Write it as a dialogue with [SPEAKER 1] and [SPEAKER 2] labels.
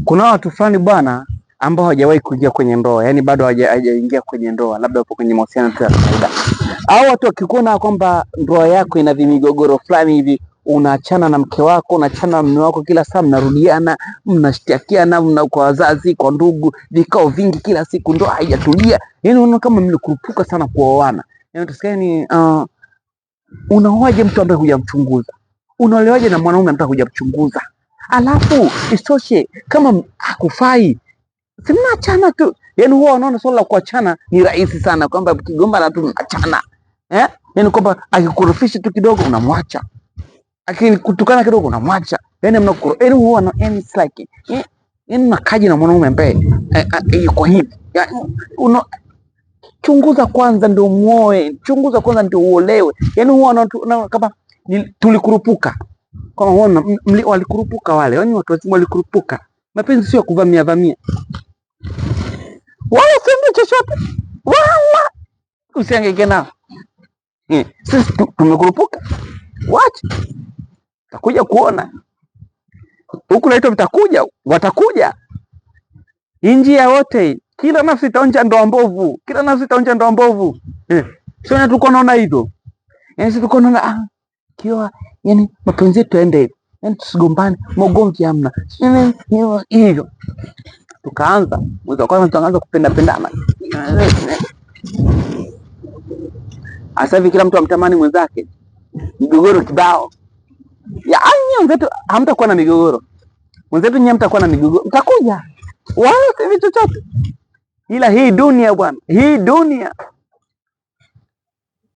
[SPEAKER 1] Kuna watu fulani bwana ambao hawajawahi kuingia kwenye ndoa, yani bado hawajaingia kwenye ndoa, labda wapo kwenye mahusiano tu ya kawaida. Hao watu wakikuona kwamba ndoa yako ina vimigogoro fulani hivi, unaachana na mke wako, unaachana na mume wako, kila saa mnarudiana, mnashtakiana, mna kwa wazazi, kwa ndugu, vikao vingi kila siku, ndoa haijatulia. Yani unaona kama mlikurupuka sana kuoana. Yani utasikia ni unaoaje mtu ambaye hujamchunguza? Unaolewaje na mwanaume ambaye hujamchunguza? Alafu isitoshe kama hakufai, si mnaachana tu. Yani huwa wanaona swala la kuachana ni rahisi sana, kwamba kigombana tu mnaachana. Yani kwamba akikurufisha tu kidogo unamwacha, akikutukana kidogo unamwacha. Yani mnakuru, yani huwa yani it's like yani mnakaji na mwanaume ambaye yuko hivi. Yani chunguza kwanza ndio muoe, chunguza kwanza ndio uolewe. Yani huwa kama tulikurupuka, kama huona walikurupuka wale, yani watu wazima walikurupuka. Mapenzi sio kuvamia vamia, wala sio chochote, wala usihangaike nao. Sisi tumekurupuka, wacha takuja kuona huku naitwa mtakuja, watakuja njia wote. Kila nafsi itaonja ndoa mbovu, kila nafsi itaonja ndoa mbovu. Sio tulikuwa naona hivyo, yani sisi tulikuwa naona kiwa, yani mapenzi yetu yaende hivyo, yani tusigombane, magomvi hamna, hivyo. Tukaanza mwezi wa kwanza tukaanza kupenda pendana. Sasa hivi kila mtu amtamani mwenzake, migogoro kibao. Yaani wenzetu hamtakuwa na migogoro, wenzetu nyinyi hamtakuwa na migogoro, mtakuja wala si chochote. Ila hii dunia bwana, hii dunia